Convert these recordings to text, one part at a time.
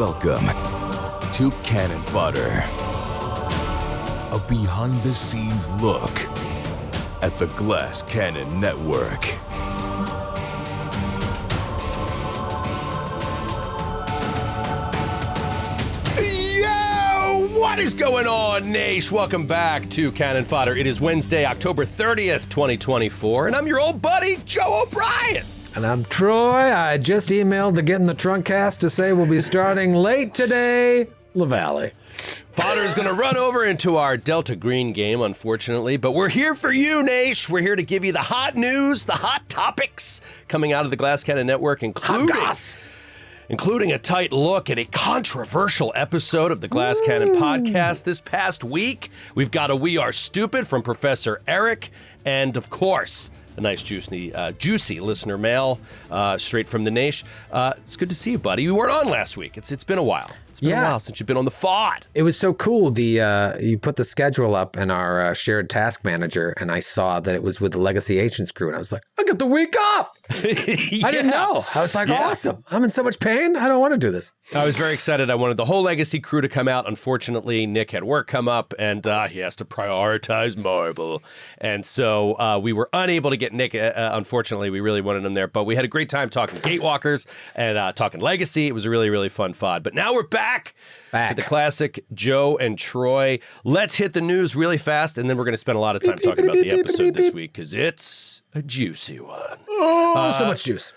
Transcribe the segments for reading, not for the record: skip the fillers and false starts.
Welcome to Cannon Fodder, a behind-the-scenes look at the Glass Cannon Network. What is going on, Naish? Welcome back to Cannon Fodder. It is Wednesday, October 30th, 2024, and I'm your old buddy, Joe O'Brien. And I'm Troy. I just emailed the Get in the Trunk cast to say we'll be starting late today, Lavallee. Fodder is going to run over into our Delta Green game, unfortunately, but we're here for you, Naish. We're here to give you the hot news, the hot topics coming out of the Glass Cannon Network, including a tight look at a controversial episode of the Glass Cannon podcast this past week. We've got a We Are Stupid from Professor Eric, and of course, a nice juicy listener mail straight from the Naish. It's good to see you, buddy. You weren't on last week. It's been a while. It's been a while since you've been on the FOD. It was so cool. You put the schedule up in our shared task manager, and I saw that it was with the Legacy Agents crew, and I was like, I got the week off. Yeah. I didn't know. I was like, awesome. I'm in so much pain. I don't want to do this. I was very excited. I wanted the whole Legacy crew to come out. Unfortunately, Nick had work come up, and he has to prioritize Marvel. And so we were unable to get Nick. Unfortunately, we really wanted him there. But we had a great time talking Gatewalkers and talking Legacy. It was a really, really fun FOD. But now we're back to the classic Joe and Troy. Let's hit the news really fast, and then we're going to spend a lot of time talking about the episode this week because it's a juicy one. Oh, so much juice.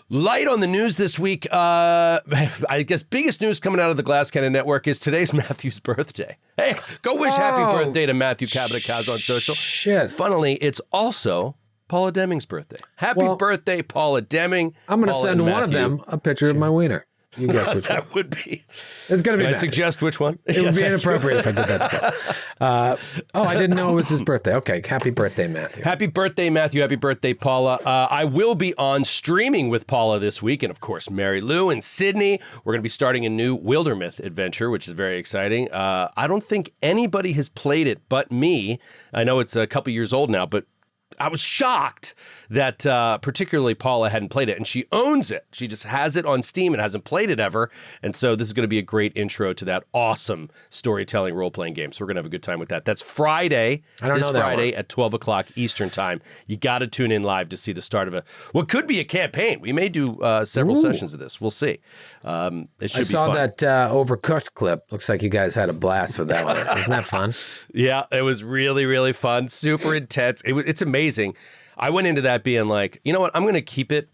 Light on the news this week. I guess biggest news coming out of the Glass Cannon Network is today's Matthew's birthday. Hey, go wish happy birthday to Matthew Cabot-Caz on social. Shit. Funnily, it's also Paula Deming's birthday. Happy birthday, Paula Deming. I'm going to send one of them a picture of my wiener. You guess which one. That would be. It's going to be. Can I suggest which one? It would be inappropriate if I did that to Paul. I didn't know it was his birthday. Okay, happy birthday, Matthew. Happy birthday, Matthew. Happy birthday, Paula. I will be on streaming with Paula this week, and of course, Mary Lou and Sydney. We're going to be starting a new Wildermyth adventure, which is very exciting. I don't think anybody has played it but me. I know it's a couple years old now, but I was shocked that particularly Paula hadn't played it, and she owns it. She just has it on Steam and hasn't played it ever, and so this is going to be a great intro to that awesome storytelling role-playing game, so we're going to have a good time with that. That's Friday, this Friday at 12 o'clock Eastern Time. You got to tune in live to see the start of what could be a campaign. We may do several sessions of this. We'll see. It should be fun. I saw that Overcooked clip. Looks like you guys had a blast with that one. Isn't that fun? Yeah, it was really, really fun. Super intense. It's amazing. I went into that being like, you know what? I'm going to keep it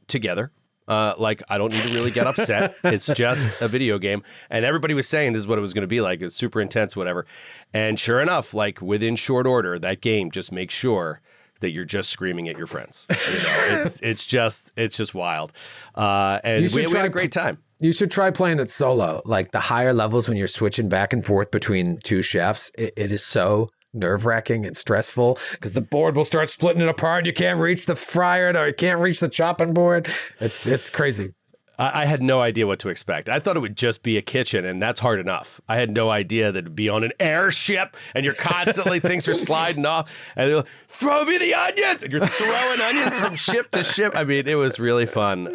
together. Like, I don't need to really get upset. It's just a video game. And everybody was saying this is what it was going to be like. It's super intense, whatever. And sure enough, like within short order, that game just makes sure that you're just screaming at your friends. You know, it's just wild. And we had a great time. You should try playing it solo. Like the higher levels when you're switching back and forth between two chefs, it is so nerve-wracking and stressful because the board will start splitting it apart. You can't reach the fryer or you can't reach the chopping board. It's crazy. I had no idea what to expect. I thought it would just be a kitchen, and that's hard enough. I had no idea that it'd be on an airship, and you're constantly, things are sliding off, and they're like, throw me the onions, and you're throwing onions from ship to ship. I mean, it was really fun,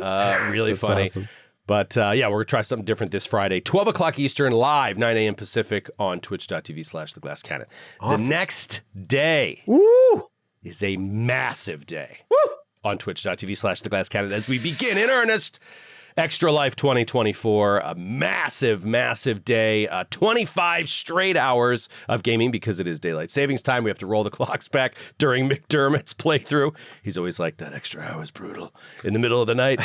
really that's funny. Awesome. But yeah, we're going to try something different this Friday, 12 o'clock Eastern, live, 9 a.m. Pacific on twitch.tv/theglasscannon. Awesome. The next day is a massive day on twitch.tv/theglasscannon as we begin in earnest Extra Life 2024, a massive, massive day, 25 straight hours of gaming because it is daylight savings time. We have to roll the clocks back during McDermott's playthrough. He's always like, that extra hour is brutal in the middle of the night.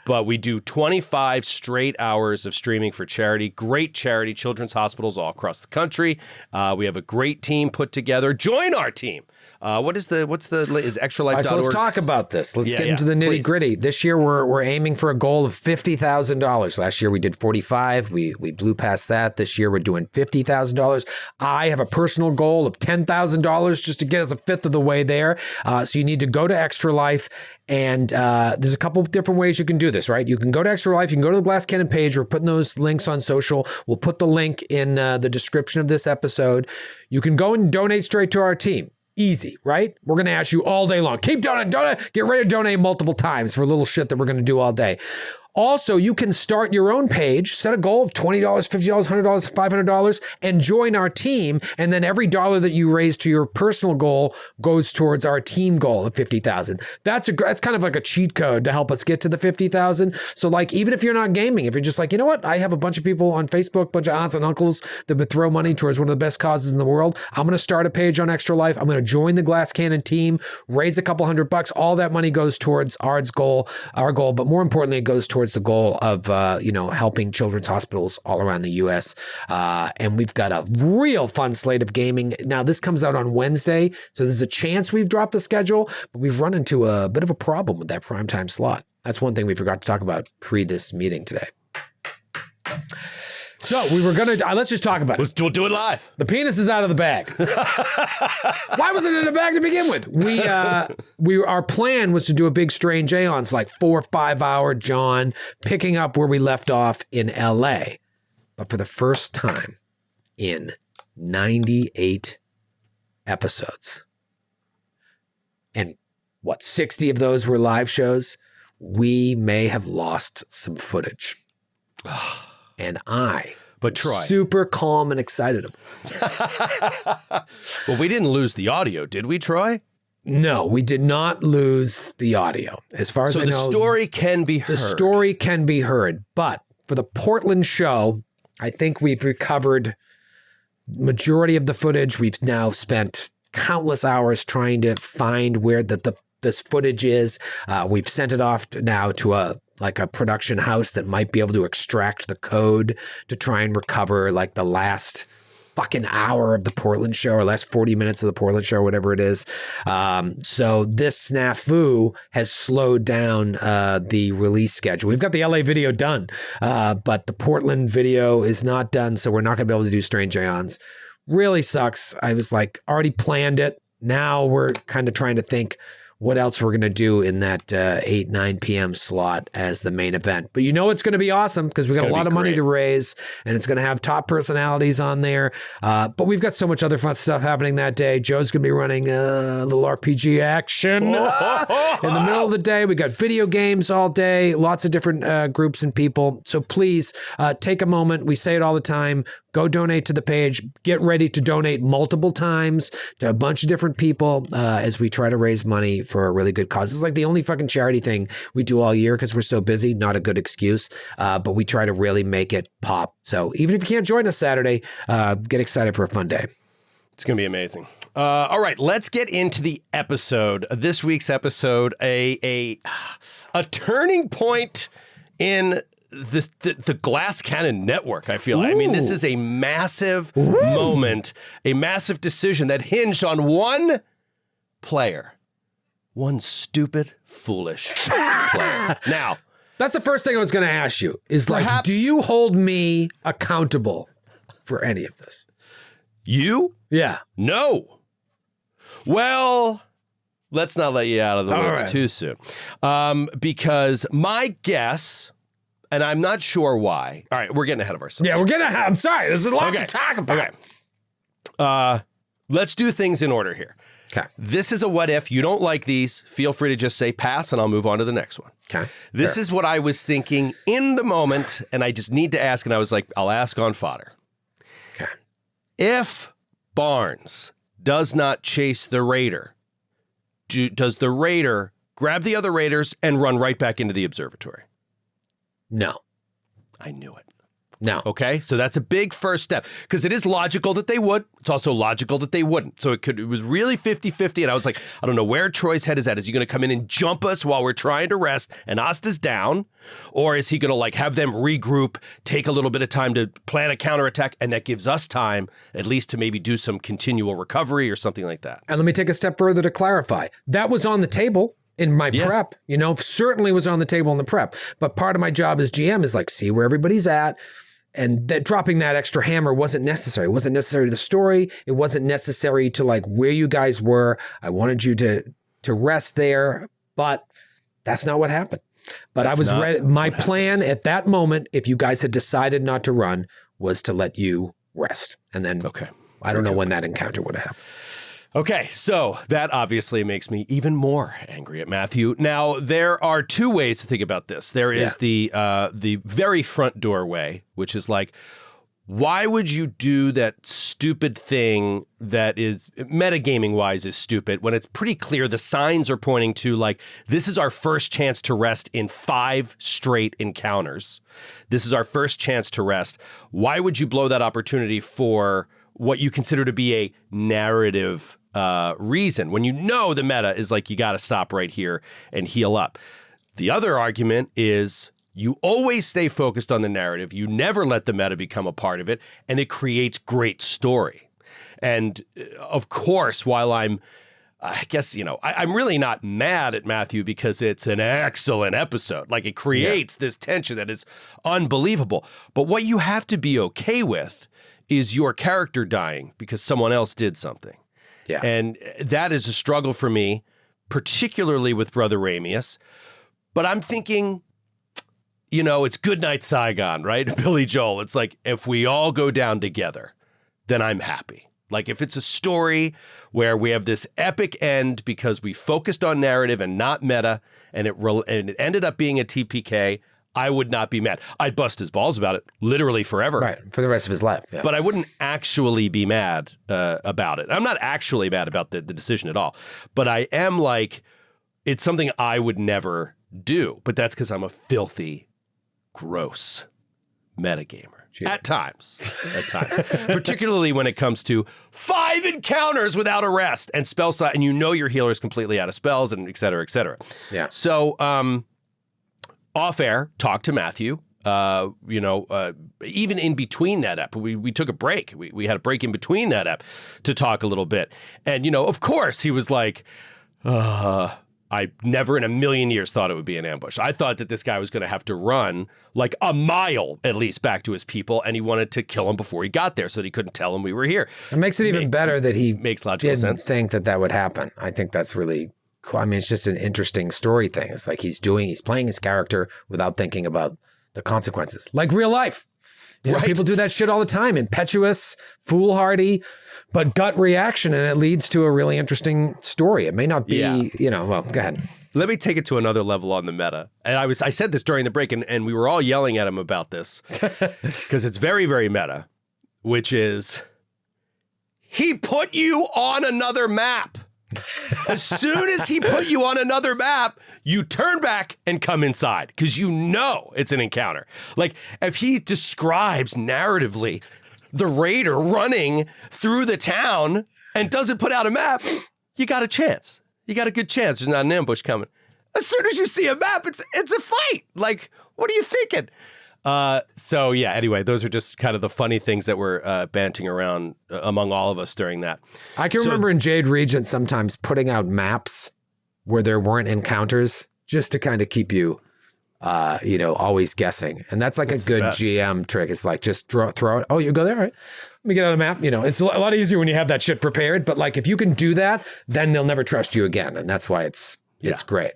But we do 25 straight hours of streaming for charity, great charity, children's hospitals all across the country. We have a great team put together. Join our team. Is extralife.org? So let's talk about this. Let's get into the nitty gritty. This year we're aiming for a goal of $50,000. Last year we did 45. We blew past that. This year we're doing $50,000. I have a personal goal of $10,000 just to get us a fifth of the way there. So you need to go to Extra Life, and there's a couple of different ways you can do this, right? You can go to Extra Life. You can go to the Glass Cannon page. We're putting those links on social. We'll put the link in the description of this episode. You can go and donate straight to our team. Easy, right? We're going to ask you all day long. Keep donating, donate. Get ready to donate multiple times for little shit that we're going to do all day. Also, you can start your own page, set a goal of $20, $50, $100, $500, and join our team. And then every dollar that you raise to your personal goal goes towards our team goal of 50,000. That's kind of like a cheat code to help us get to the 50,000. So like, even if you're not gaming, if you're just like, you know what, I have a bunch of people on Facebook, bunch of aunts and uncles that would throw money towards one of the best causes in the world. I'm going to start a page on Extra Life. I'm going to join the Glass Cannon team, raise a couple $100. All that money goes towards our goal, but more importantly, it goes towards the goal of, helping children's hospitals all around the U.S. And we've got a real fun slate of gaming. Now, this comes out on Wednesday, so there's a chance we've dropped the schedule, but we've run into a bit of a problem with that primetime slot. That's one thing we forgot to talk about pre this meeting today. So we were going to, let's just talk about it. We'll do it live. The penis is out of the bag. Why was it in the bag to begin with? Our plan was to do a big Strange Aeons, like 4 or 5 hour John, picking up where we left off in LA. But for the first time in 98 episodes, and 60 of those were live shows, we may have lost some footage. And Troy, super calm and excited. Well, we didn't lose the audio, did we, Troy? No, we did not lose the audio. As far as I know, the story can be heard. The story can be heard. But for the Portland show, I think we've recovered majority of the footage. We've now spent countless hours trying to find where this footage is. We've sent it off now to a production house that might be able to extract the code to try and recover like the last fucking hour of the Portland show or last 40 minutes of the Portland show, whatever it is. So this snafu has slowed down the release schedule. We've got the LA video done, but the Portland video is not done. So we're not going to be able to do Strange Aeons. Really sucks. I was like already planned it. Now we're kind of trying to think what else we're going to do in that 8, 9 p.m. slot as the main event. But it's going to be awesome because we've got a lot of money to raise and it's going to have top personalities on there. But we've got so much other fun stuff happening that day. Joe's going to be running a little RPG action in the middle of the day. We got video games all day, lots of different groups and people. So please take a moment. We say it all the time. Go donate to the page. Get ready to donate multiple times to a bunch of different people as we try to raise money for a really good cause. It's like the only fucking charity thing we do all year because we're so busy. Not a good excuse, but we try to really make it pop. So even if you can't join us Saturday, get excited for a fun day. It's going to be amazing. All right, let's get into the episode. This week's episode, a turning point in the Glass Cannon network, I feel. Ooh. I mean, this is a massive moment, a massive decision that hinged on one player. One stupid, foolish player. Now, that's the first thing I was going to ask you is like, do you hold me accountable for any of this? You? Yeah. No. Well, let's not let you out of the woods too soon. Because my guess, and I'm not sure why. All right, we're getting ahead of ourselves. Yeah, I'm sorry. There's a lot to talk about. Okay. Let's do things in order here. Okay. This is a what if. You don't like these, feel free to just say pass and I'll move on to the next one. Okay. This is what I was thinking in the moment, and I just need to ask, and I was like, I'll ask on fodder. Okay. If Barnes does not chase the Raider, does the Raider grab the other Raiders and run right back into the observatory? No. I knew it. No. Okay, so that's a big first step because it is logical that they would. It's also logical that they wouldn't. So it was really 50-50. And I was like, I don't know where Troy's head is at. Is he going to come in and jump us while we're trying to rest and Asta's down? Or is he going to like have them regroup, take a little bit of time to plan a counterattack, and that gives us time at least to maybe do some continual recovery or something like that? And let me take a step further to clarify. That was on the table. In my prep, certainly was on the table in the prep. But part of my job as GM is like, see where everybody's at. And that dropping that extra hammer wasn't necessary. It wasn't necessary to the story. It wasn't necessary to like where you guys were. I wanted you to rest there, but that's not what happened. But I was ready. My plan at that moment, if you guys had decided not to run, was to let you rest. And then I don't know when that encounter would have happened. Okay, so that obviously makes me even more angry at Matthew. Now, there are two ways to think about this. There is the very front door way, which is like, why would you do that stupid thing that is metagaming wise is stupid when it's pretty clear the signs are pointing to like, this is our first chance to rest in 5 straight encounters. This is our first chance to rest. Why would you blow that opportunity for what you consider to be a narrative reason when you know the meta is like, you got to stop right here and heal up? The other argument is, you always stay focused on the narrative. You never let the meta become a part of it, and it creates great story. And of course, while I guess, I'm really not mad at Matthew because it's an excellent episode. Like, it creates this tension that is unbelievable. But what you have to be okay with is your character dying because someone else did something. Yeah. And that is a struggle for me, particularly with Brother Ramius. But I'm thinking, it's Goodnight Saigon, right? Billy Joel. It's like, if we all go down together, then I'm happy. Like, if it's a story where we have this epic end because we focused on narrative and not meta, and it ended up being a TPK, I would not be mad. I'd bust his balls about it literally forever. Right, for the rest of his life. Yeah. But I wouldn't actually be mad about it. I'm not actually mad about the decision at all. But I am like, it's something I would never do. But that's because I'm a filthy, gross metagamer. At times. Particularly when it comes to 5 encounters without a rest and spell slot, and your healer is completely out of spells, and et cetera, et cetera. Yeah. So, off air, talk to Matthew. Even in between that ep, we took a break. We had a break in between that ep to talk a little bit. And, of course, he was like, I never in a million years thought it would be an ambush. I thought that this guy was going to have to run like a mile at least back to his people, and he wanted to kill him before he got there so that he couldn't tell him we were here. It makes it even better that he makes logical sense. Think that would happen. I think that's really cool. I mean, it's just an interesting story thing. It's like he's playing his character without thinking about the consequences, like real life. People do that shit all the time. Impetuous, foolhardy, but gut reaction, and it leads to a really interesting story. It may not be, well, go ahead. Let me take it to another level on the meta. And I said this during the break, and we were all yelling at him about this because it's very, very meta, which is, he put you on another map. As soon as he put you on another map, you turn back and come inside because it's an encounter. Like, if he describes narratively the raider running through the town and doesn't put out a map, you got a chance. You got a good chance there's not an ambush coming. As soon as you see a map, it's a fight. Like, what are you thinking? Anyway, those are just kind of the funny things that were banting around among all of us during that. I can remember in Jade Regent sometimes putting out maps where there weren't encounters just to kind of keep you, always guessing. And that's like a good GM trick. It's like, just throw it. Oh, you go there? All right. Let me get out a map. It's a lot easier when you have that shit prepared. But like, if you can do that, then they'll never trust you again. And that's why it's great.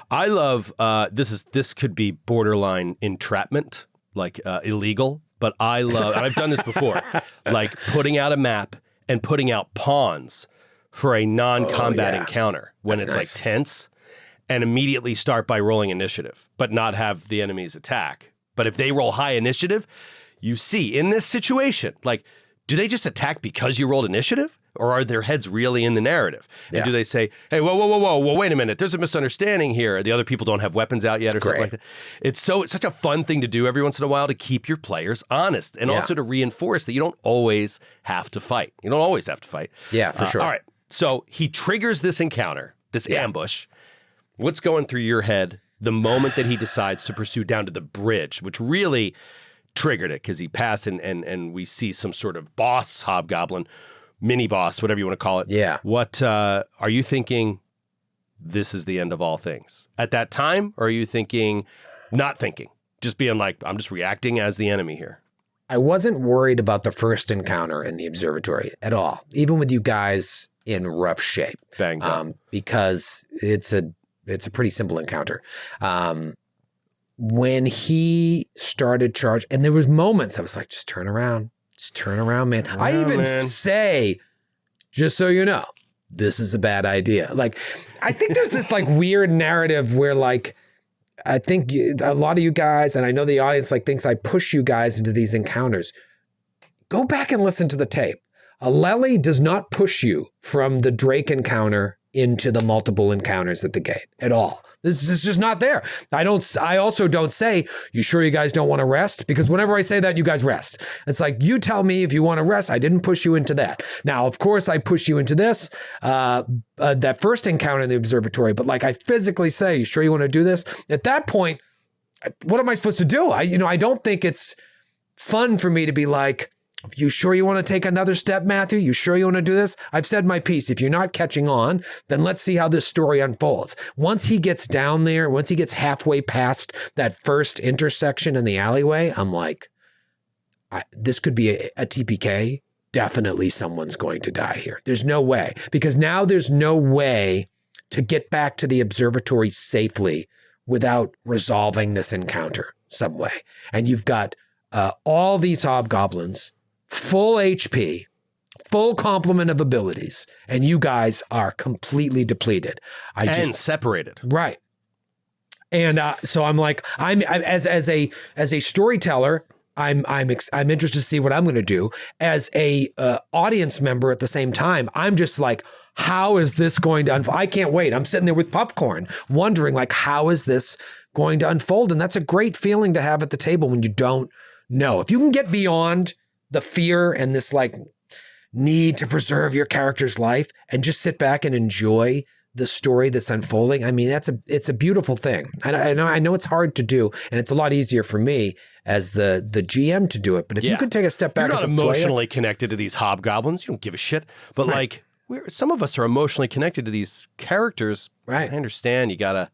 I love, this could be borderline entrapment, like illegal, but I love, and I've done this before, like putting out a map and putting out pawns for a non-combat encounter when it's nice. Like tense, and immediately start by rolling initiative, but not have the enemies attack. But if they roll high initiative, you see in this situation, like, do they just attack because you rolled initiative? Or are their heads really in the narrative? And do they say, hey, whoa, wait a minute, there's a misunderstanding here. The other people don't have weapons out yet, something like that. It's such a fun thing to do every once in a while to keep your players honest and also to reinforce that you don't always have to fight. Yeah, for sure. All right, so he triggers this encounter, this ambush. What's going through your head the moment that he decides to pursue down to the bridge, which really triggered it because he passed and we see some sort of boss hobgoblin, mini boss, whatever you want to call it. Yeah. What are you thinking? This is the end of all things at that time, or are you not thinking, just being like, I'm just reacting as the enemy here? I wasn't worried about the first encounter in the observatory at all, even with you guys in rough shape, because it's a pretty simple encounter. When he started charge, and there was moments I was like, just turn around, man. I even say, just so you know, this is a bad idea. Like, I think there's this like weird narrative where like, I think a lot of you guys, and I know the audience like thinks I push you guys into these encounters. Go back and listen to the tape. Lavallee does not push you from the Drake encounter into the multiple encounters at the gate at all. This is just not there. I also don't say, you sure you guys don't want to rest? Because whenever I say that, you guys rest. It's like, you tell me if you want to rest. I didn't push you into that. Now, of course, I push you into this, that first encounter in the observatory, but like I physically say, you sure you want to do this? At that point, what am I supposed to do? I don't think it's fun for me to be like, you sure you want to take another step, Matthew? You sure you want to do this? I've said my piece. If you're not catching on, then let's see how this story unfolds. Once he gets down there, once he gets halfway past that first intersection in the alleyway, I'm like, this could be a TPK. Definitely someone's going to die here. There's no way. Because now there's no way to get back to the observatory safely without resolving this encounter some way. And you've got all these hobgoblins, full HP, full complement of abilities, and you guys are completely depleted. And separated. Right. And so I'm like, as a storyteller, I'm interested to see what I'm going to do. As a audience member at the same time, I'm just like, how is this going to unfold? I can't wait. I'm sitting there with popcorn, wondering like, how is this going to unfold? And that's a great feeling to have at the table when you don't know. If you can get beyond the fear and this like need to preserve your character's life and just sit back and enjoy the story that's unfolding, I mean, it's a beautiful thing. I know it's hard to do, and it's a lot easier for me as the GM to do it. But if you could take a step back, you're not emotionally connected to these hobgoblins. You don't give a shit. But like, some of us are emotionally connected to these characters. Right. I understand. You gotta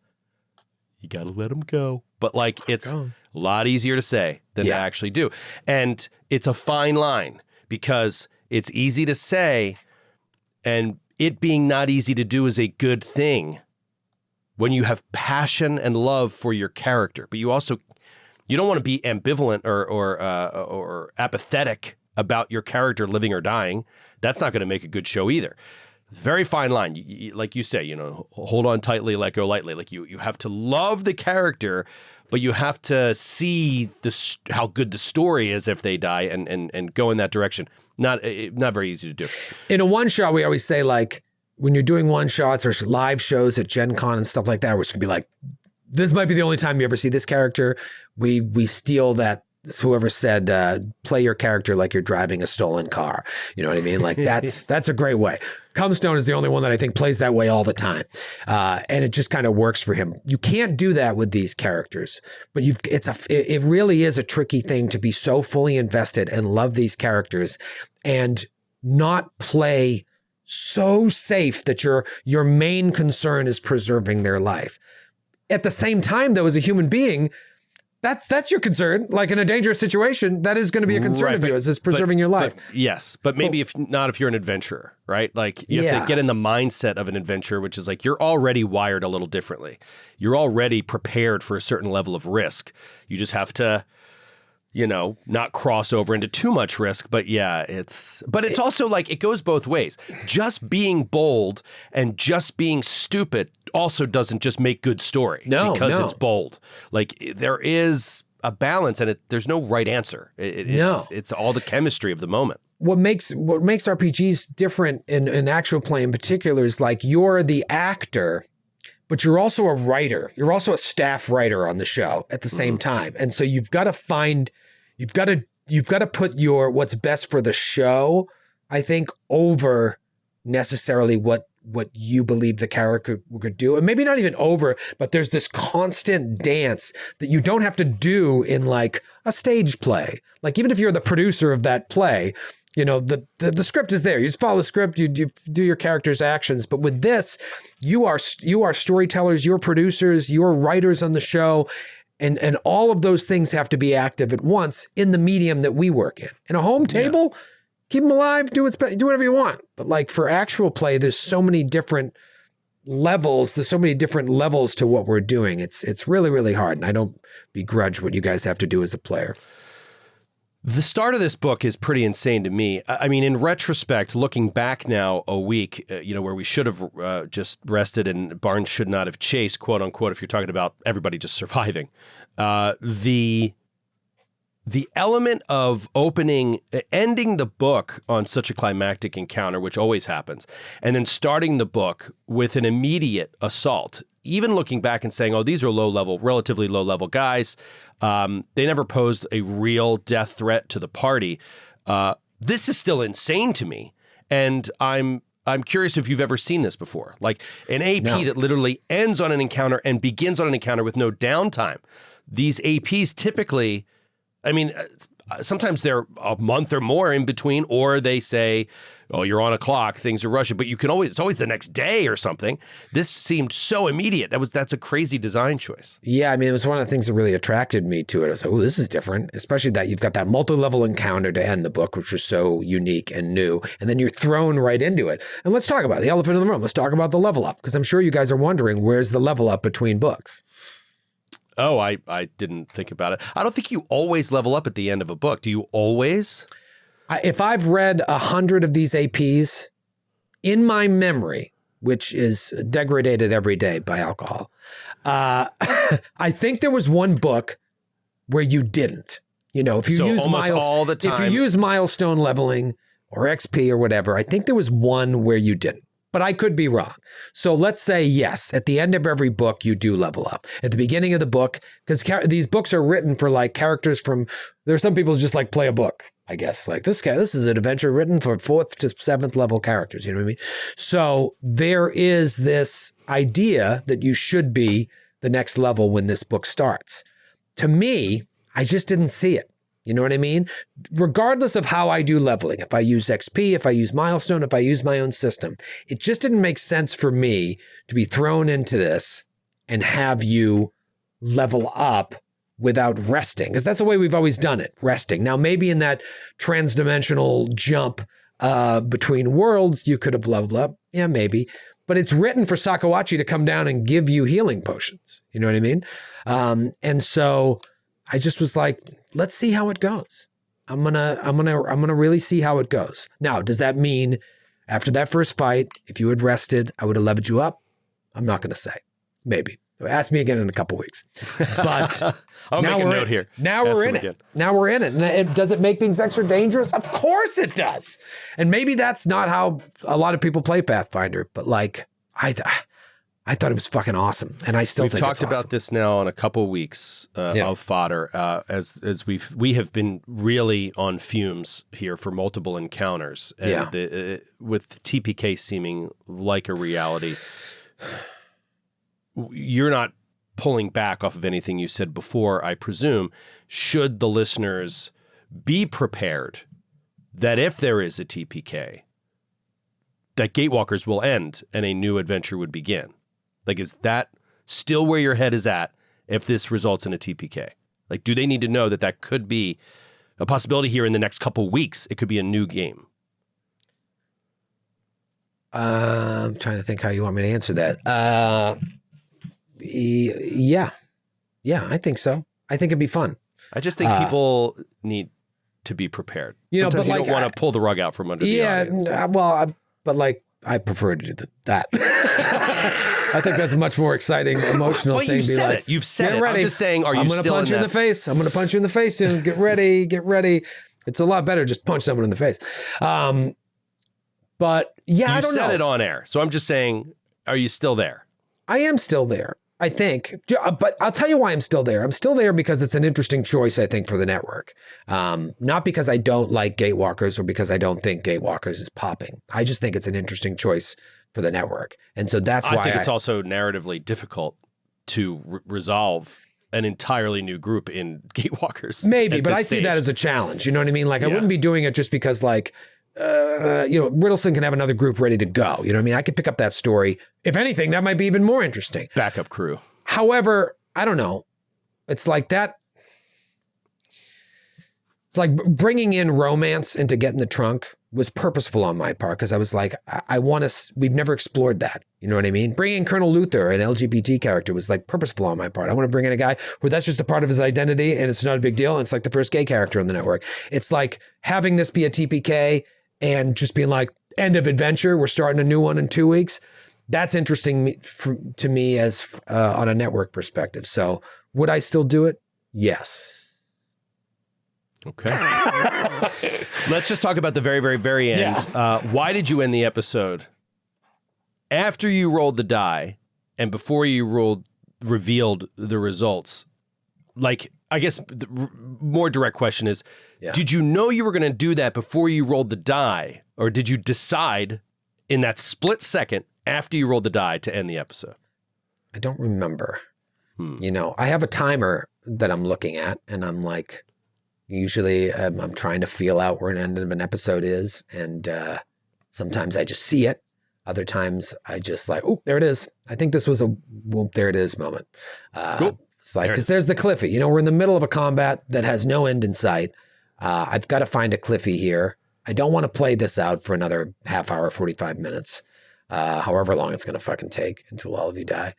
let them go. But like, it's a lot easier to say than to actually do. And it's a fine line because it's easy to say, and it being not easy to do is a good thing when you have passion and love for your character. But you don't want to be ambivalent or apathetic about your character living or dying. That's not going to make a good show either. Very fine line. Like you say, hold on tightly, let go lightly. Like you have to love the character, but you have to see how good the story is if they die and go in that direction. Not very easy to do. In a one shot, we always say like when you're doing one shots or live shows at Gen Con and stuff like that, which could be like, this might be the only time you ever see this character. We steal that. Whoever said, play your character like you're driving a stolen car. You know what I mean? Like that's a great way. Cumstone is the only one that I think plays that way all the time. And it just kind of works for him. You can't do that with these characters, but it really is a tricky thing to be so fully invested and love these characters and not play so safe that your main concern is preserving their life. At the same time, though, as a human being, that's your concern. Like in a dangerous situation, that is going to be a concern of yours, is preserving your life. Yes, but maybe if you're an adventurer, right? Like you have to get in the mindset of an adventurer, which is like you're already wired a little differently. You're already prepared for a certain level of risk. You just have to, not cross over into too much risk. But it's also like it goes both ways. Just being bold and just being stupid also doesn't just make good story because it's bold. Like there is a balance and there's no right answer. It's all the chemistry of the moment. What makes RPGs different in actual play in particular is like you're the actor, but you're also a writer. You're also a staff writer on the show at the same time. And so you've got to put what's best for the show, I think, over necessarily what you believe the character could do. And maybe not even over, but there's this constant dance that you don't have to do in like a stage play. Like even if you're the producer of that play, the script is there. You just follow the script, you do your character's actions. But with this, you are storytellers, you're producers, you're writers on the show. And all of those things have to be active at once in the medium that we work in. In a home table, keep them alive, do whatever you want. But like for actual play, there's so many different levels. There's so many different levels to what we're doing. It's really, really hard. And I don't begrudge what you guys have to do as a player. The start of this book is pretty insane to me. I mean, in retrospect, looking back now a week, where we should have just rested and Barnes should not have chased, quote unquote, if you're talking about everybody just surviving. The element of ending the book on such a climactic encounter, which always happens, and then starting the book with an immediate assault, even looking back and saying, oh, these are relatively low-level guys. They never posed a real death threat to the party. This is still insane to me. And I'm curious if you've ever seen this before. Like an AP that literally ends on an encounter and begins on an encounter with no downtime. These APs typically, sometimes they're a month or more in between, or they say, oh, you're on a clock, things are rushing, but it's always the next day or something. This seemed so immediate. That's a crazy design choice. Yeah, I mean, it was one of the things that really attracted me to it. I was like, oh, this is different, especially that you've got that multi-level encounter to end the book, which was so unique and new, and then you're thrown right into it. And let's talk about the elephant in the room. Let's talk about the level up, because I'm sure you guys are wondering, where's the level up between books? Oh, I didn't think about it. I don't think you always level up at the end of a book. Do you always? If I've read 100 of these APs in my memory, which is degraded every day by alcohol, I think there was one book where you didn't. If you use milestone leveling or XP or whatever, I think there was one where you didn't. But I could be wrong. So let's say, yes, at the end of every book, you do level up. At the beginning of the book, because these books are written for like characters there are some people who just like play a book, I guess. Like this is an adventure written for 4th to 7th level characters. You know what I mean? So there is this idea that you should be the next level when this book starts. To me, I just didn't see it. You know what I mean? Regardless of how I do leveling, if I use XP, if I use milestone, if I use my own system, it just didn't make sense for me to be thrown into this and have you level up without resting, because that's the way we've always done it, resting. Now, maybe in that transdimensional jump between worlds, you could have leveled up. Yeah, maybe. But it's written for Sakawachi to come down and give you healing potions. You know what I mean? And so I just was like, let's see how it goes. I'm gonna really see how it goes. Now, does that mean after that first fight, if you had rested, I would have leveled you up? I'm not gonna say. Maybe. Ask me again in a couple weeks. But I'll make a note here. Now we're in it. Now we're in it. And does it make things extra dangerous? Of course it does. And maybe that's not how a lot of people play Pathfinder, but like I thought it was fucking awesome, and I still think it's awesome. We've talked about this now on a couple weeks of fodder, as we have been really on fumes here for multiple encounters, and with TPK seeming like a reality, you're not pulling back off of anything you said before, I presume. Should the listeners be prepared that if there is a TPK, that Gatewalkers will end and a new adventure would begin? Like, is that still where your head is at if this results in a TPK? Like, do they need to know that could be a possibility here in the next couple weeks? It could be a new game. I'm trying to think how you want me to answer that. Yeah, I think so. I think it'd be fun. I just think people need to be prepared. Sometimes you don't want to pull the rug out from under the audience. I prefer to do that. I think that's a much more exciting, emotional thing. You said it. You've said it. Ready. I'm just saying, are you still in that? I'm going to punch you in the face. I'm going to punch you in the face soon. Get ready. Get ready. It's a lot better just punch someone in the face. But yeah, I don't know. You said it on air. So I'm just saying, are you still there? I am still there, I think. But I'll tell you why I'm still there. I'm still there because it's an interesting choice, I think, for the network. Not because I don't like Gatewalkers or because I don't think Gatewalkers is popping. I just think it's an interesting choice for the network. And so that's why I think it's also narratively difficult to resolve an entirely new group in Gatewalkers. Maybe, but I see that as a challenge. You know what I mean? Like, I wouldn't be doing it just because, like, Riddleson can have another group ready to go. You know what I mean? I could pick up that story. If anything, that might be even more interesting. Backup crew. However, I don't know. It's like that. It's like bringing in romance into Get in the Trunk was purposeful on my part because I was like, I want to, we've never explored that. You know what I mean? Bringing in Colonel Luther, an LGBT character, was like purposeful on my part. I want to bring in a guy where that's just a part of his identity and it's not a big deal. And it's like the first gay character on the network. It's like having this be a TPK and just being like, end of adventure. We're starting a new one in 2 weeks. That's interesting to me as on a network perspective. So would I still do it? Yes. Okay. Let's just talk about the very, very, very end. Yeah. Why did you end the episode after you rolled the die and before you revealed the results? Like, I guess the more direct question is, did you know you were going to do that before you rolled the die? Or did you decide in that split second after you rolled the die to end the episode? I don't remember. You know, I have a timer that I'm looking at and I'm like, usually I'm trying to feel out where an end of an episode is. And sometimes I just see it. Other times I just like, oh, there it is. I think this was a whoop, there it is moment. Cool. It's like, because there's the Cliffy. You know, we're in the middle of a combat that has no end in sight. I've got to find a Cliffy here. I don't want to play this out for another half hour, 45 minutes, however long it's going to fucking take until all of you die.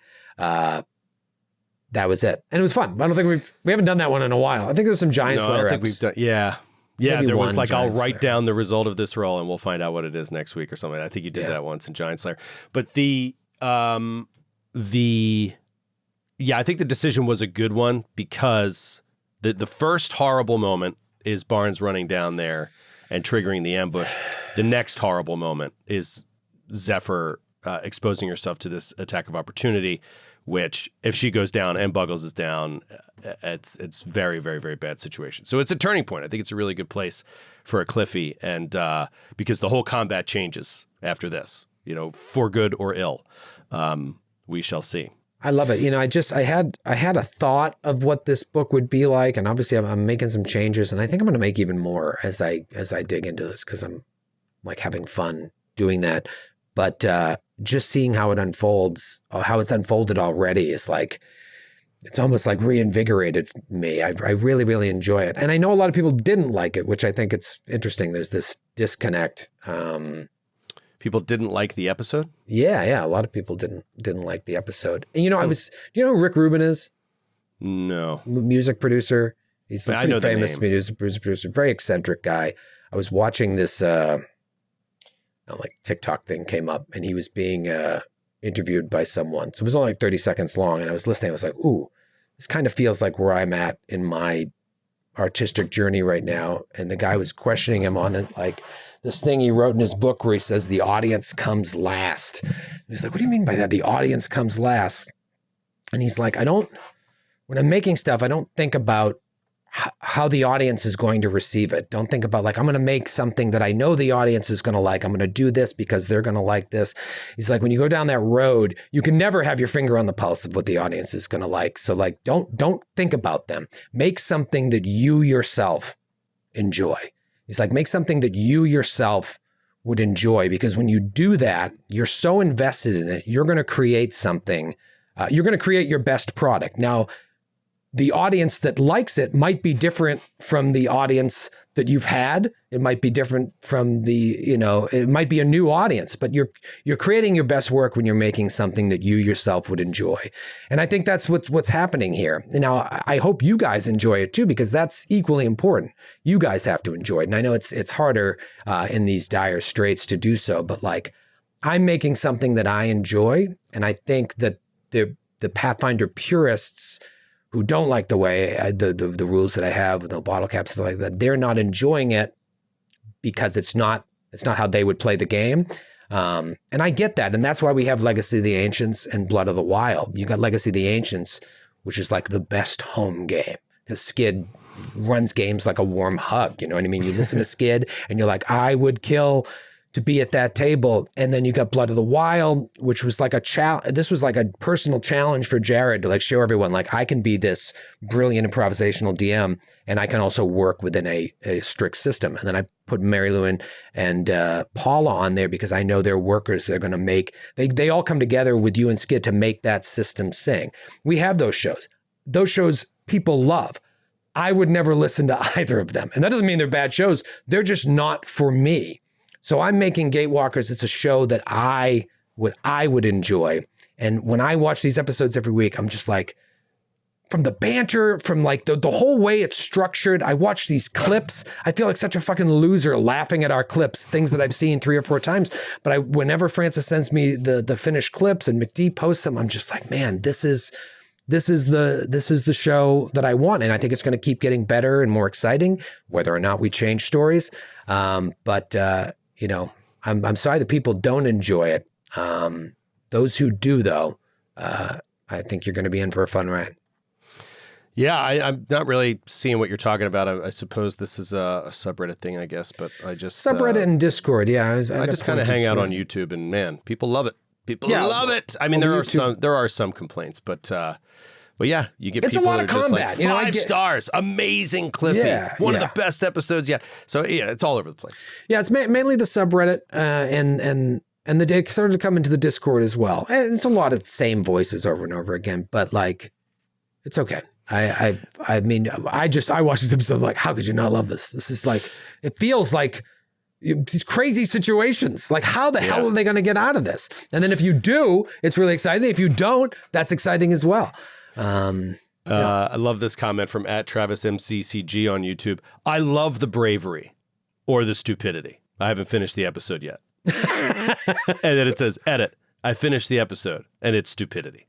That was it. And it was fun. I don't think we haven't done that one in a while. I think there's some Giant Slayer. I don't think we've done. Yeah. Maybe there was like, I'll Giant write Slayer down the result of this roll and we'll find out what it is next week or something. I think you did that once in Giant Slayer. But I think the decision was a good one because the first horrible moment is Barnes running down there and triggering the ambush. The next horrible moment is Zephyr exposing herself to this attack of opportunity, which if she goes down and Buggles is down, it's very, very, very bad situation. So it's a turning point. I think it's a really good place for a Cliffy, and because the whole combat changes after this, you know, for good or ill. We shall see. I love it. You know, I had a thought of what this book would be like, and obviously I'm making some changes, and I think I'm going to make even more as I dig into this because I'm like having fun doing that. But just seeing how it unfolds, how it's unfolded already is like, it's almost like reinvigorated me. I really, really enjoy it. And I know a lot of people didn't like it, which I think it's interesting. There's this disconnect. People didn't like the episode? Yeah. A lot of people didn't like the episode. And, you know, do you know who Rick Rubin is? No. Music producer. He's a pretty famous music producer, very eccentric guy. I was watching this, like TikTok thing came up and he was being interviewed by someone. So it was only like 30 seconds long. And I was listening. I was like, ooh, this kind of feels like where I'm at in my artistic journey right now. And the guy was questioning him on it, like this thing he wrote in his book where he says the audience comes last. And he's like, what do you mean by that? The audience comes last. And he's like, when I'm making stuff, I don't think about how the audience is going to receive it. Don't think about like, I'm going to make something that I know the audience is going to like. I'm going to do this because they're going to like this. He's like, when you go down that road, you can never have your finger on the pulse of what the audience is going to like. So like, don't think about them. Make something that you yourself enjoy. He's like, make something that you yourself would enjoy, because when you do that, you're so invested in it, you're going to create something. You're going to create your best product. Now, the audience that likes it might be different from the audience that you've had. It might be different from it might be a new audience, but you're creating your best work when you're making something that you yourself would enjoy. And I think that's what's happening here. Now, I hope you guys enjoy it too, because that's equally important. You guys have to enjoy it. And I know it's harder in these dire straits to do so, but like, I'm making something that I enjoy. And I think that the Pathfinder purists who don't like the way the rules that I have with no bottle caps, stuff like that, they're not enjoying it because it's not how they would play the game. And I get that. And that's why we have Legacy of the Ancients and Blood of the Wild. You got Legacy of the Ancients, which is like the best home game because Skid runs games like a warm hug. You know what I mean? You listen to Skid and you're like, I would kill to be at that table. And then you got Blood of the Wild, which was like this was like a personal challenge for Jared to like show everyone, like, I can be this brilliant improvisational DM and I can also work within a strict system. And then I put Mary Lou and Paula on there because I know they're workers. They're going to make, they all come together with you and Skid to make that system sing. We have those shows. Those shows people love. I would never listen to either of them. And that doesn't mean they're bad shows. They're just not for me. So I'm making Gatewalkers. It's a show that I would enjoy. And when I watch these episodes every week, I'm just like, from the banter, from like the whole way it's structured. I watch these clips. I feel like such a fucking loser laughing at our clips, things that I've seen 3 or 4 times. But whenever Francis sends me the finished clips and McD posts them, I'm just like, man, this is the show that I want. And I think it's going to keep getting better and more exciting, whether or not we change stories. But I'm sorry that people don't enjoy it. Those who do, though, I think you're going to be in for a fun ride. Yeah, I'm not really seeing what you're talking about. I suppose this is a subreddit thing, I guess, but I just... Subreddit and Discord, yeah. I just kind of hang out on YouTube, and man, people love it. People love it. I mean, there are some complaints, but yeah, you get it's people a lot that of are combat. just like 5 stars, amazing Cliffy, one of the best episodes yet. So yeah, it's all over the place. Yeah, it's mainly the subreddit, and it started to come into the Discord as well. And it's a lot of the same voices over and over again, but like, it's okay. I mean, I watched this episode like, how could you not love this? This is like, it feels like these crazy situations. Like, how the hell are they going to get out of this? And then if you do, it's really exciting. If you don't, that's exciting as well. I love this comment from @TravisMCCG on YouTube. I love the bravery or the stupidity. I haven't finished the episode yet. And then it says, edit, I finished the episode and it's stupidity.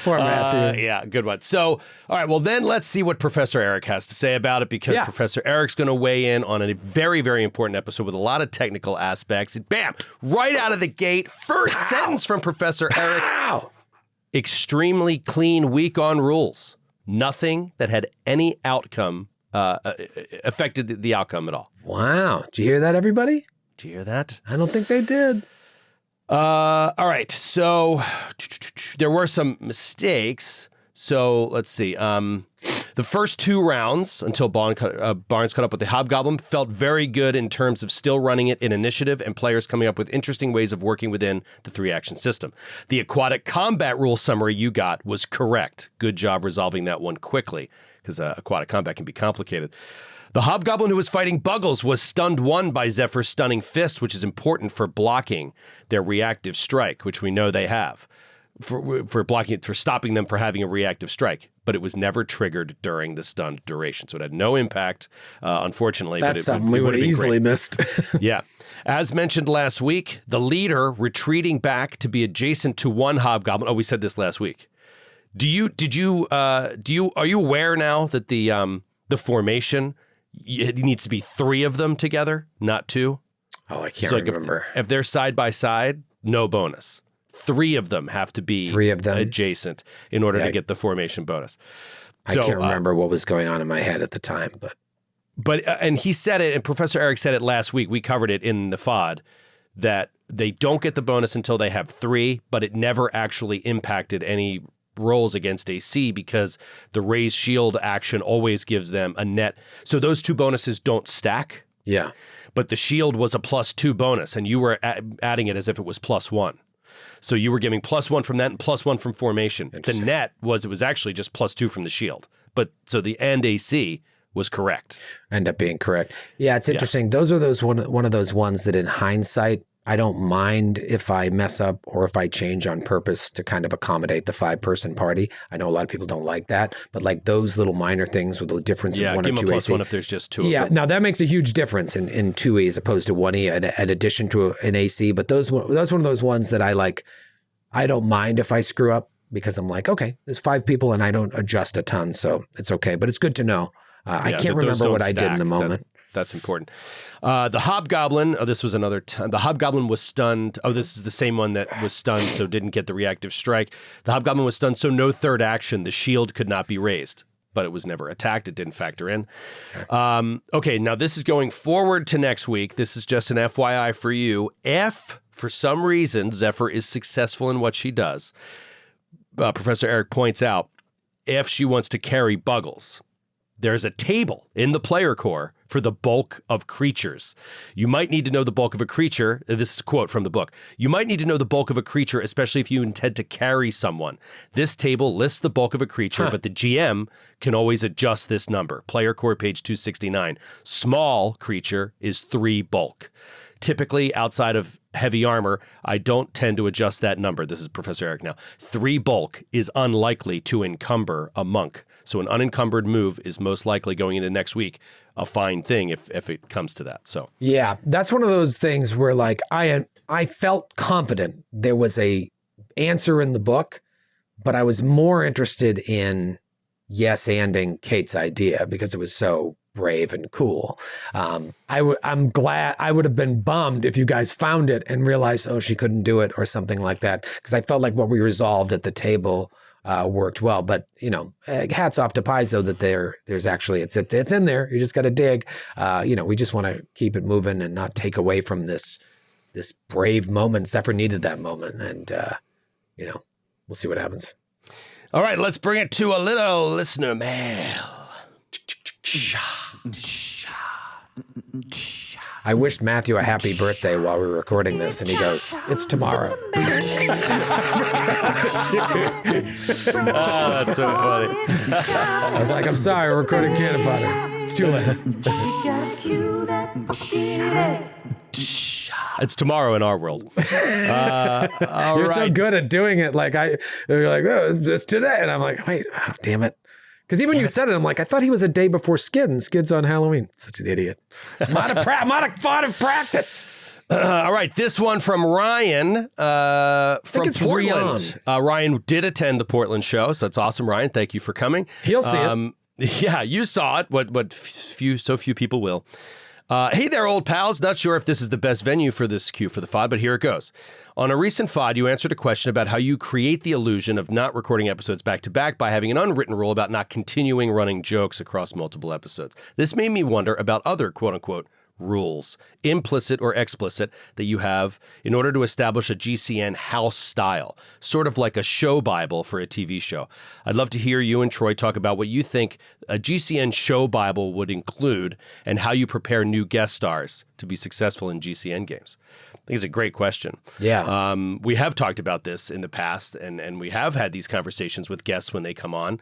Poor Matthew. Yeah, good one. So, all right, well, then let's see what Professor Eric has to say about it, because Professor Eric's going to weigh in on a very, very important episode with a lot of technical aspects. Bam! Right out of the gate, first sentence from Professor Eric. Extremely clean week on rules. Nothing that had any outcome affected the outcome at all. Wow. Did you hear that, everybody? Did you hear that? I don't think they did. All right, so there were some mistakes. So let's see. The first 2 rounds, until Barnes caught up with the Hobgoblin, felt very good in terms of still running it in initiative and players coming up with interesting ways of working within the 3-action system. The aquatic combat rule summary you got was correct. Good job resolving that one quickly, because aquatic combat can be complicated. The Hobgoblin who was fighting Buggles was stunned 1 by Zephyr's stunning fist, which is important for blocking their reactive strike, which we know they have, for blocking it, for stopping them for having a reactive strike. But it was never triggered during the stunned duration, so it had no impact, unfortunately. That's something we would have easily missed. Yeah. As mentioned last week, the leader retreating back to be adjacent to 1 Hobgoblin. Oh, we said this last week. Are you aware now that the formation, it needs to be 3 of them together, not 2? Oh, I can't remember. If they're side by side, no bonus. 3 of them have to be adjacent in order to get the formation bonus. I can't remember what was going on in my head at the time, but and he said it, and Professor Eric said it last week. We covered it in the FOD, that they don't get the bonus until they have 3, but it never actually impacted any rolls against AC, because the raise shield action always gives them a net. So those 2 bonuses don't stack. Yeah. But the shield was a +2 bonus, and you were adding it as if it was +1. So you were giving +1 from that and +1 from formation. The net was, it was actually just +2 from the shield. But so the end AC was correct. End up being correct. Yeah, it's interesting. Yeah. Those are one of those ones that in hindsight, I don't mind if I mess up or if I change on purpose to kind of accommodate the 5-person party. I know a lot of people don't like that, but like those little minor things with the difference of 1 or 2 AC. Yeah, give them a +1 if there's just 2 of them. Yeah, now that makes a huge difference in 2E as opposed to 1E in addition to an AC. But those one of those ones that I like, I don't mind if I screw up, because I'm like, okay, there's 5 people and I don't adjust a ton, so it's okay. But it's good to know. I can't remember what I did in the moment. That's important. The Hobgoblin, this was another time. The Hobgoblin was stunned. Oh, this is the same one that was stunned, so didn't get the reactive strike. The Hobgoblin was stunned, so no 3rd action. The shield could not be raised, but it was never attacked. It didn't factor in. Okay, now this is going forward to next week. This is just an FYI for you. If, for some reason, Zephyr is successful in what she does, Professor Eric points out, if she wants to carry Buggles, there's a table in the player core for the bulk of creatures. You might need to know the bulk of a creature. This is a quote from the book. You might need to know the bulk of a creature, especially if you intend to carry someone. This table lists the bulk of a creature, but the GM can always adjust this number. Player core, page 269. Small creature is 3 bulk. Typically, outside of heavy armor, I don't tend to adjust that number. This is Professor Eric now. 3 bulk is unlikely to encumber a monk. So an unencumbered move is most likely going into next week a fine thing if it comes to that. So yeah, that's one of those things where like I felt confident there was a answer in the book, but I was more interested in yes-anding Kate's idea because it was so brave and cool. I'm glad. I would have been bummed if you guys found it and realized, oh, she couldn't do it or something like that, because I felt like what we resolved at the table worked well. But hats off to Paizo that there's actually it's in there. You just got to dig. We just want to keep it moving and not take away from this brave moment. Zephyr needed that moment, and we'll see what happens. All right, let's bring it to a little listener mail. I wished Matthew a happy birthday while we were recording this, and he goes, "It's tomorrow." That's so funny. I was like, "I'm sorry, we're recording Cannon Fodder. It's too late." It's tomorrow in our world. You're so good at doing it. Like you're like, "Oh, it's today," and I'm like, "Wait, oh, damn it." Because even when you said it, I'm like, I thought he was a day before Skid, and Skid's on Halloween. Such an idiot. I'm out of practice. All right, this one from Ryan from Portland. Ryan did attend the Portland show, so that's awesome, Ryan. Thank you for coming. He'll see it. Yeah, you saw it. What so few people will. Hey there, old pals. Not sure if this is the best venue for this cue for the FOD, but here it goes. On a recent FOD, you answered a question about how you create the illusion of not recording episodes back to back by having an unwritten rule about not continuing running jokes across multiple episodes. This made me wonder about other quote-unquote rules, implicit or explicit, that you have in order to establish a GCN house style, sort of like a show Bible for a TV show. I'd love to hear you and Troy talk about what you think a GCN show Bible would include and how you prepare new guest stars to be successful in GCN games. I think it's a great question. Yeah. We have talked about this in the past, and we have had these conversations with guests when they come on.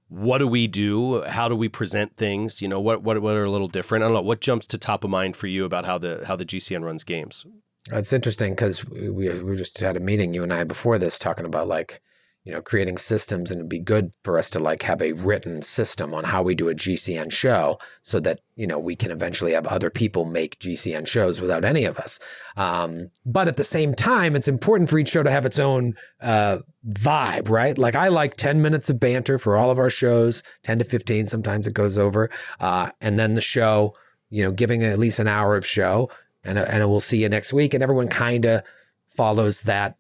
What do we do? How do we present things? What are a little different? I don't know. What jumps to top of mind for you about how the GCN runs games? It's interesting because we just had a meeting, you and I, before this, talking about creating systems, and it'd be good for us to have a written system on how we do a GCN show so that, we can eventually have other people make GCN shows without any of us. But at the same time, it's important for each show to have its own vibe, right? Like I like 10 minutes of banter for all of our shows, 10 to 15, sometimes it goes over. And then the show, giving at least an hour of show, and we'll see you next week. And everyone kind of follows that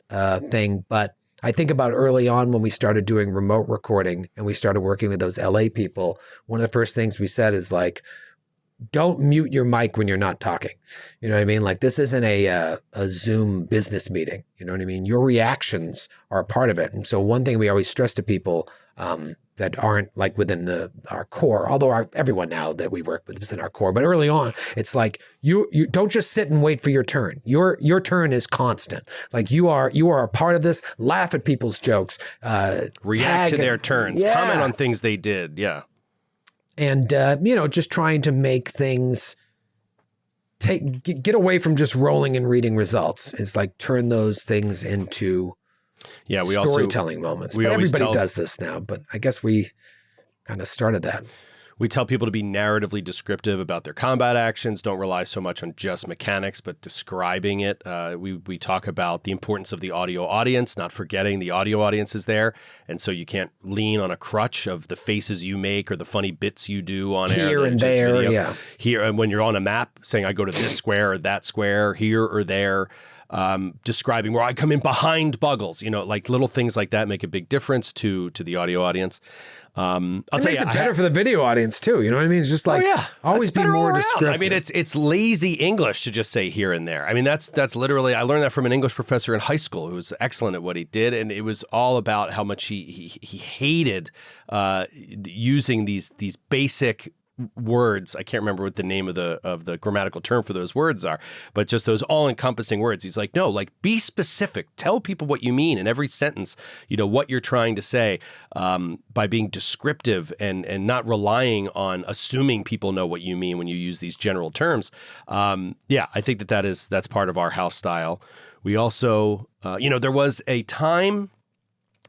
thing. But I think about early on when we started doing remote recording and we started working with those LA people, one of the first things we said is don't mute your mic when you're not talking. You know what I mean? This isn't a Zoom business meeting. You know what I mean? Your reactions are a part of it. And so one thing we always stress to people that aren't within our core, although everyone now that we work with is in our core, but early on, it's you don't just sit and wait for your turn. Your turn is constant. You are a part of this. Laugh at people's jokes. React to their turns. Yeah. Comment on things they did. Yeah. And, just trying to make things get away from just rolling and reading results. It's turn those things into storytelling moments. But everybody does this now, but I guess we kind of started that. We tell people to be narratively descriptive about their combat actions. Don't rely so much on just mechanics, but describing it. We talk about the importance of the audio audience, not forgetting the audio audience is there. And so you can't lean on a crutch of the faces you make or the funny bits you do on air. Here and there, yeah. Here, when you're on a map saying I go to this square or that square, here or there. Describing where I come in behind Buggles, little things like that make a big difference to the audio audience. It makes it better for the video audience too. You know what I mean? It's just always be more descriptive. I mean, it's lazy English to just say here and there. I mean, that's literally, I learned that from an English professor in high school who was excellent at what he did. And it was all about how much he hated using these basic words. I can't remember what the name of the grammatical term for those words are, but just those all-encompassing words. He's like, no, like be specific. Tell people what you mean in every sentence, what you're trying to say, by being descriptive and not relying on assuming people know what you mean when you use these general terms. I think that's part of our house style. We also, there was a time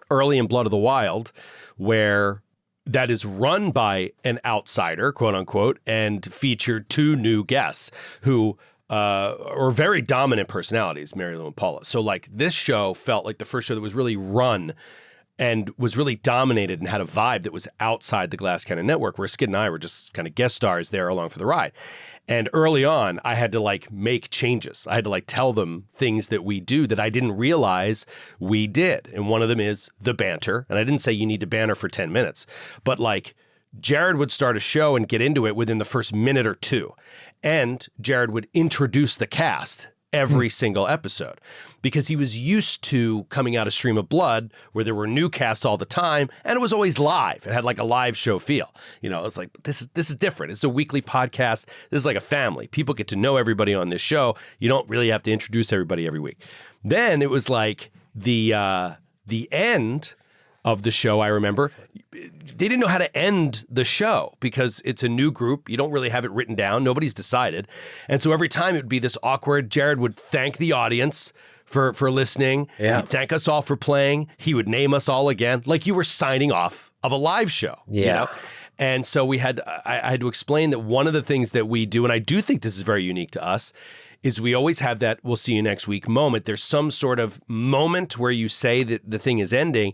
early in Blood of the Wild where that is run by an outsider, quote unquote, and featured 2 new guests who are very dominant personalities, Mary Lou and Paula. So like this show felt like the first show that was really run and was really dominated and had a vibe that was outside the Glass Cannon network, where Skid and I were just kind of guest stars there along for the ride. And early on, I had to like make changes. I had to like tell them things that we do that I didn't realize we did. And one of them is the banter. And I didn't say you need to banter for 10 minutes, but like Jared would start a show and get into it within the first minute or 2. And Jared would introduce the cast every single episode, because he was used to coming out of Stream of Blood where there were new casts all the time and it was always live. It had like a live show feel. It's like, this is different. It's a weekly podcast. This is like a family. People get to know everybody on this show. You don't really have to introduce everybody every week. Then it was like the end of the show, I remember, they didn't know how to end the show because it's a new group. You don't really have it written down. Nobody's decided. And so every time it would be this awkward, Jared would thank the audience for listening. Yeah. He'd thank us all for playing. He would name us all again, like you were signing off of a live show. Yeah. And so I had to explain that one of the things that we do, and I do think this is very unique to us, is we always have that we'll see you next week moment. There's some sort of moment where you say that the thing is ending,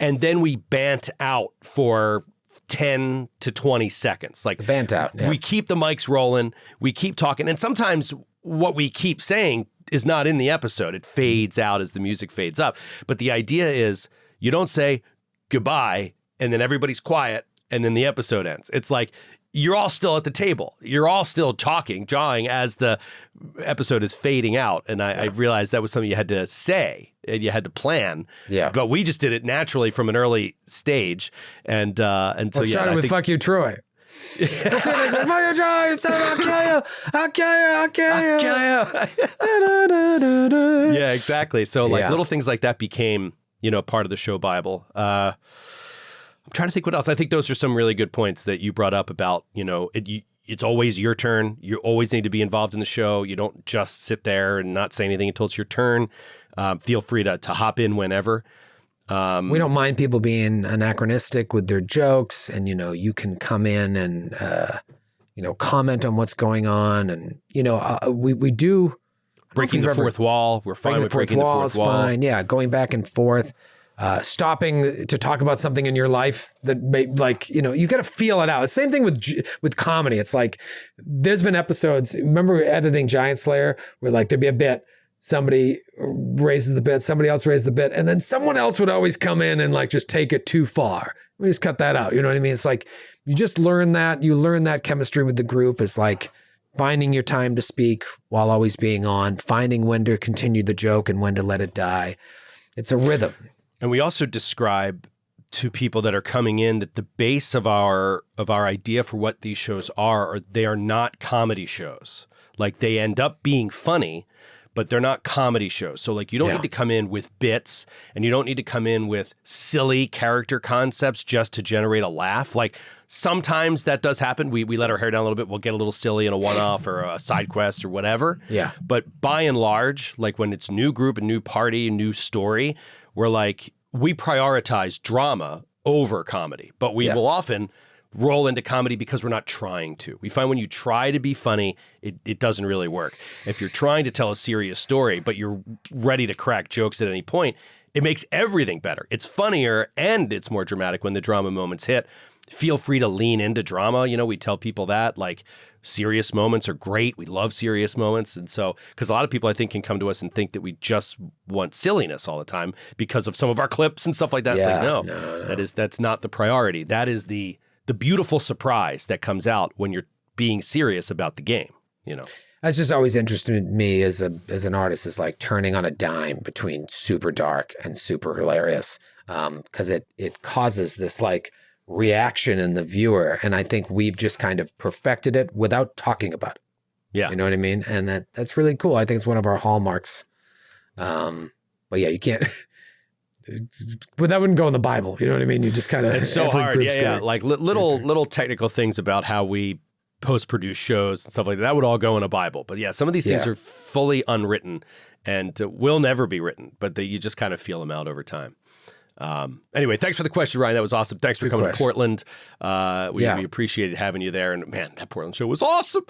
and then we bant out for 10 to 20 seconds. Like bant out. Yeah. We keep the mics rolling. We keep talking. And sometimes what we keep saying is not in the episode. It fades out as the music fades up. But the idea is you don't say goodbye and then everybody's quiet and then the episode ends. It's like you're all still at the table. You're all still talking, jawing as the episode is fading out. And I realized that was something you had to say and you had to plan. Yeah. But we just did it naturally from an early stage. And so, it started with "Fuck you, Troy." Fuck you, Troy. I'll kill you. Yeah, exactly. So like little things like that became, part of the show Bible. I'm trying to think what else. I think those are some really good points that you brought up about, it's always your turn. You always need to be involved in the show. You don't just sit there and not say anything until it's your turn. Feel free to hop in whenever. We don't mind people being anachronistic with their jokes, and, you can come in and, comment on what's going on. And, we do. Breaking the fourth wall. We're fine with breaking the fourth wall. Fine. Yeah. Going back and forth. Stopping to talk about something in your life that may, you got to feel it out. Same thing with comedy. It's like, there's been episodes, remember editing Giant Slayer, where like there'd be a bit, somebody raises the bit, somebody else raises the bit, and then someone else would always come in and like just take it too far. We just cut that out. You know what I mean? It's like, you just learn that. You learn that chemistry with the group is like finding your time to speak while always being on, finding when to continue the joke and when to let it die. It's a rhythm. And we also describe to people that are coming in that the base of our idea for what these shows are they are not comedy shows. Like they end up being funny, but they're not comedy shows. So like you don't need to come in with bits and you don't need to come in with silly character concepts just to generate a laugh. Like sometimes that does happen. We let our hair down a little bit. We'll get a little silly in a one-off or a side quest or whatever. Yeah. But by and large, like when it's new group, a new party, a new story, we're like, we prioritize drama over comedy, but we will often roll into comedy because we're not trying to. We find when you try to be funny, it doesn't really work. If you're trying to tell a serious story, but you're ready to crack jokes at any point, it makes everything better. It's funnier and it's more dramatic when the drama moments hit. Feel free to lean into drama. We tell people that like serious moments are great. We love serious moments. And so, because a lot of people I think can come to us and think that we just want silliness all the time because of some of our clips and stuff like that. Yeah, it's like, no. That's not the priority. That is the beautiful surprise that comes out when you're being serious about the game, That's just always interested me as an artist, is like turning on a dime between super dark and super hilarious. Because it causes this like reaction in the viewer. And I think we've just kind of perfected it without talking about it. Yeah. You know what I mean? And that's really cool. I think it's one of our hallmarks. But yeah, you can't, that wouldn't go in the Bible. You know what I mean? You just kind of, it's so hard. Yeah. Like little technical things about how we post-produce shows and stuff like that. That would all go in a Bible. But yeah, some of these things are fully unwritten and will never be written, but you just kind of feel them out over time. Anyway, thanks for the question, Ryan. That was awesome. Thanks for coming to Portland. We appreciated having you there. And man, that Portland show was awesome.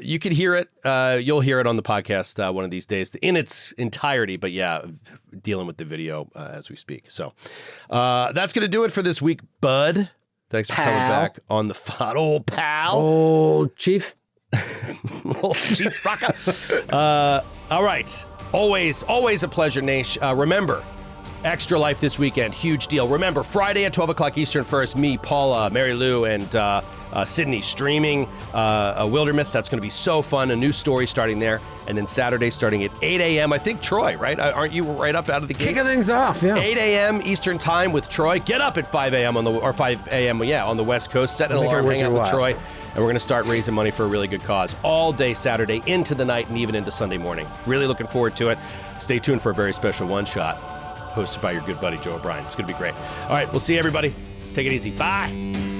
You can hear it. You'll hear it on the podcast one of these days in its entirety. But yeah, dealing with the video as we speak. So that's going to do it for this week, bud. Thanks for coming back on the FOD. Oh, pal. Oh, Chief. Old Chief Rocker. All right. Always a pleasure, Naish. Remember, Extra Life this weekend, huge deal. Remember, Friday at 12 o'clock Eastern first, me, Paula, Mary Lou, and Sydney streaming a Wildermyth. That's going to be so fun. A new story starting there. And then Saturday starting at 8 a.m. I think Troy, right? Aren't you right up out of the gate? Kicking things off, yeah. 8 a.m. Eastern time with Troy. Get up at 5 a.m. on the West Coast. Set an alarm, hang out with Troy. And we're going to start raising money for a really good cause all day Saturday, into the night, and even into Sunday morning. Really looking forward to it. Stay tuned for a very special one-shot hosted by your good buddy, Joe O'Brien. It's going to be great. All right, we'll see everybody. Take it easy. Bye.